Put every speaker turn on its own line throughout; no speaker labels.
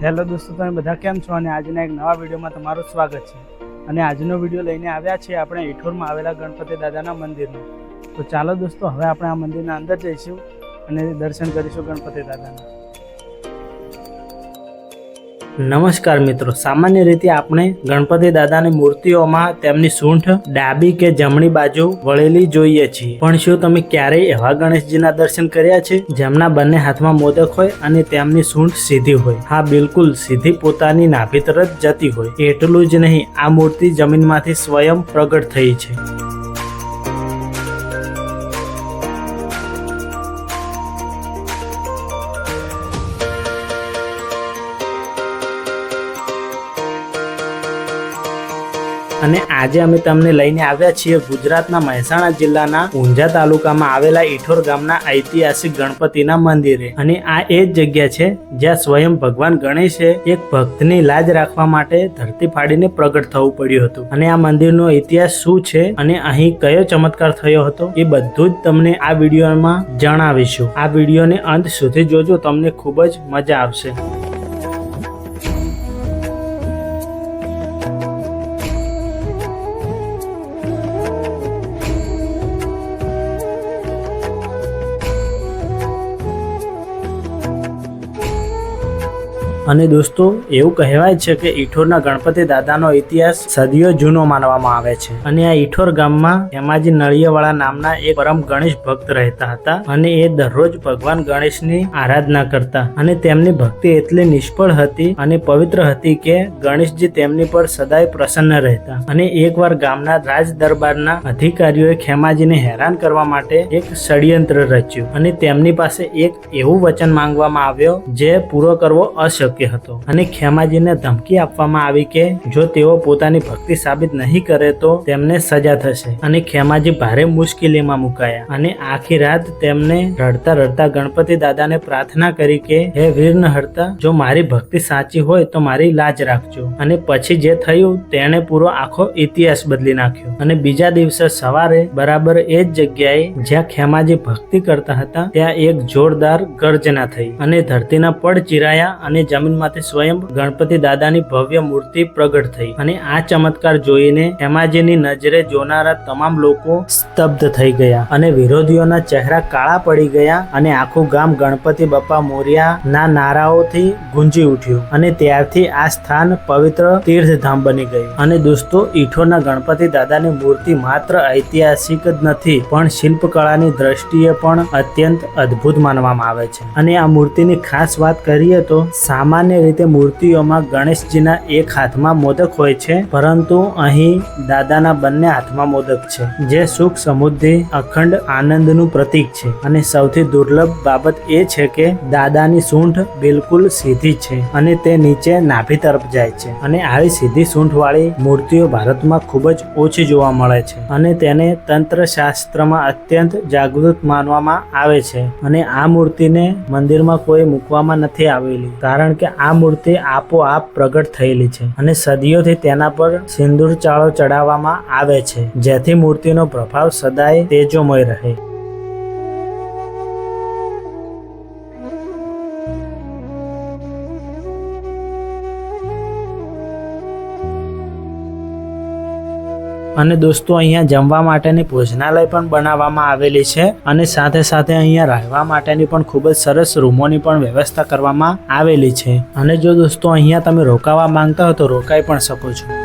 Hello દોસ્તો, તમે બધા કેમ છો? અને આજના એક નવા વિડીયોમાં તમારું સ્વાગત છે. અને આજનો વિડીયો લઈને આવ્યા છીએ આપણે ઈઠોરમાં આવેલા ગણપતિ દાદાના મંદિરનો. તો ચાલો દોસ્તો, હવે આપણે આ મંદિરના અંદર જઈશું અને દર્શન કરીશું ગણપતિ દાદાના. નમસ્કાર મિત્રો, સામાન્ય રીતે આપણે ગણપતિ દાદાની મૂર્તિઓમાં તેમની સૂંઠ ડાબી કે જમણી બાજુ વળેલી જોઈએ છીએ, પણ શું તમે ક્યારેય એવા ગણેશજીના દર્શન કર્યા છે જેમના બંને હાથમાં મોદક હોય અને તેમની સૂંઠ સીધી હોય? હા, બિલકુલ સીધી પોતાની નાભી તરફ જતી હોય. એટલું જ નહીં, આ મૂર્તિ જમીનમાંથી સ્વયં પ્રગટ થઈ છે. અને આજે અમે તમને લઈને આવ્યા છીએ ગુજરાતના મહેસાણા જિલ્લાના ઊંઝા તાલુકામાં આવેલા ઈઠોર ગામના ઐતિહાસિક ગણપતિના મંદિરે. અને આ એ જ જગ્યા છે જ્યાં સ્વયં ભગવાન ગણેશે એક ભક્તની લાજ રાખવા માટે ધરતી ફાડીને પ્રગટ થવું પડ્યું હતું. અને આ મંદિરનો ઇતિહાસ શું છે અને અહીં કયો ચમત્કાર થયો હતો એ બધું જ તમને આ વિડીયોમાં જણાવીશું. આ વિડીયોને અંત સુધી જોજો, તમને ખૂબ જ મજા આવશે. અને દોસ્તો, એવું કહેવાય છે કે ઈઠોરના ગણપતિ દાદાનો ઇતિહાસ સદીઓ જૂનો માનવામાં આવે છે. અને આ ઈઠોર ગામમાં હેમાજી નળિયાવાળા નામના એક પરમ ગણેશ ભક્ત રહેતા હતા. અને એ દરરોજ ભગવાન ગણેશની આરાધના કરતા. અને તેમની ભક્તિ એટલી નિષ્ફળ હતી અને પવિત્ર હતી કે ગણેશજી તેમની પર સદાય પ્રસન્ન રહેતા. અને એકવાર ગામના રાજ દરબારના અધિકારીઓએ ખેમાજીને હેરાન કરવા માટે એક ષડયંત્ર રચ્યું અને તેમની પાસે એક એવું વચન માંગવામાં આવ્યો જે પૂરો કરવો અશક્ય હતો. અને ખેમાજીને ધમકી આપવામાં આવી કે જો તેઓ પોતાની ભક્તિ સાબિત નહીં કરે તો તેમને સજા થશે. અને ખેમાજી ભારે મુશ્કેલીમાં મુકાયા. અને આખી રાત તેમને રડતા રડતા ગણપતિ દાદાને પ્રાર્થના કરી કે હે વિઘ્નહર્તા, જો મારી ભક્તિ સાચી હોય તો મારી લાજ રાખજો. અને પછી જે થયું તેણે પૂરો આખો ઇતિહાસ બદલી નાખ્યો. અને બીજા દિવસે સવારે બરાબર એ જ જગ્યાએ જ્યાં ખેમાજી ભક્તિ કરતા હતા ત્યાં એક જોરદાર ગર્જના થઈ અને ધરતીના પડ ચીરાયા અને જમીનમાંથી સ્વયં ગણપતિ દાદાની ભવ્ય મૂર્તિ પ્રગટ થઈ. અને આ ચમત્કાર જોઈને હેમાજીની નજરે જોનારા તમામ લોકો સ્તબ્ધ થઈ ગયા અને વિરોધીઓના ચહેરા કાળા પડી ગયા. અને આખું ગામ ગણપતિ બપ્પા મોર્યા ના નારાઓથી ગુંજી ઉઠ્યું. અને ત્યારથી આ સ્થાન પવિત્ર તીર્થધામ બની ગયું. અને દોસ્તો, ઈઠોરના ગણપતિ દાદાની મૂર્તિ માત્ર ઐતિહાસિક જ નથી પણ શિલ્પકળાની દ્રષ્ટિએ પણ અત્યંત અદ્ભુત માનવામાં આવે છે. અને આ મૂર્તિની ખાસ વાત કરીએ તો સામાન્ય રીતે મૂર્તિઓમાં ગણેશજીના એક હાથમાં મોદક હોય છે, પરંતુ અહીં દાદાના બંને હાથમાં મોદક છે, જે સુખ, સમૃદ્ધિ, અખંડ આનંદનું પ્રતીક છે. અને સૌથી દુર્લભ બાબત એ છે કે દાદાની સૂંઠ બિલકુલ સીધી છે અને તે નીચે નાભી તરફ જાય છે. અને આવી સીધી સૂંઠ વાળી મૂર્તિઓ ભારતમાં ખૂબ જ ઓછી જોવા મળે છે અને તેને તંત્રશાસ્ત્રમાં અત્યંત જાગૃત માનવામાં આવે છે. અને આ મૂર્તિને મંદિરમાં કોઈ મૂકવામાં નથી આવેલી, કારણ કે આ મૂર્તિ આપોઆપ પ્રગટ થયેલી છે અને સદીઓથી તેના પર સિંદૂર ચાળો ચડાવવામાં આવે છે, જેથી મૂર્તિનો પ્રભાવ સદાય તેજોમય રહે. અને દોસ્તો, અહીંયા જમવા માટેની ભોજનાલય પણ બનાવવામાં આવેલી છે અને સાથે સાથે અહીંયા રહેવા માટેની પણ ખૂબ જ સરસ રૂમોની પણ વ્યવસ્થા કરવામાં આવેલી છે. અને જો દોસ્તો અહીંયા તમે રોકાવા માંગતા હો તો રોકાઈ પણ શકો છો.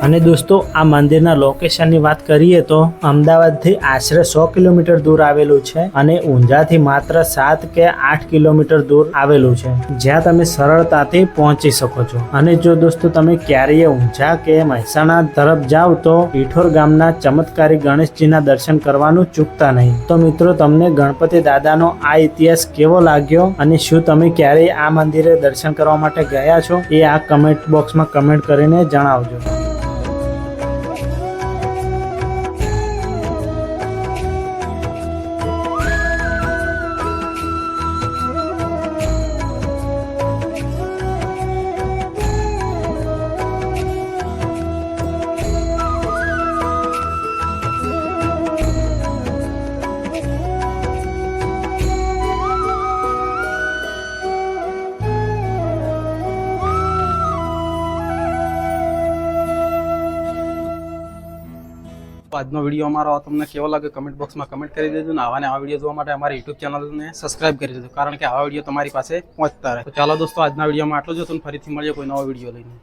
અને દોસ્તો, આ મંદિરના લોકેશનની વાત કરીએ તો અમદાવાદથી આશરે 100 કિલોમીટર દૂર આવેલું છે અને ઊંઝાથી માત્ર 7 કે 8 કિલોમીટર દૂર આવેલું છે, જ્યાં તમે સરળતાથી પહોંચી શકો છો. અને જો દોસ્તો તમે ક્યારેય ઊંઝા કે મહેસાણા તરફ જાઓ તો ઈઠોર ગામના ચમત્કારી ગણેશજીના દર્શન કરવાનું ચૂકતા નહીં. તો મિત્રો, તમને ગણપતિ દાદાનો આ ઇતિહાસ કેવો લાગ્યો અને શું તમે ક્યારેય આ મંદિરે દર્શન કરવા માટે ગયા છો એ આ કમેન્ટ બોક્સમાં કમેન્ટ કરીને જણાવજો.
તો આજનો વિડીયો અમારો તમને કેવો લાગે કમેન્ટ બોક્સમાં કમેન્ટ કરી દેજો ને આવા વિડીયો જોવા માટે અમારી યુટ્યુબ ચેનલને સબસ્ક્રાઇબ કરી દેજો, કારણ કે આવા વિડીયો તમારી પાસે પહોંચતા રહે. તો ચાલો દોસ્તો, આજના વિડીયોમાં આટલું જ હતું. ફરીથી મળીએ કોઈ નવો વિડીયો લઈને.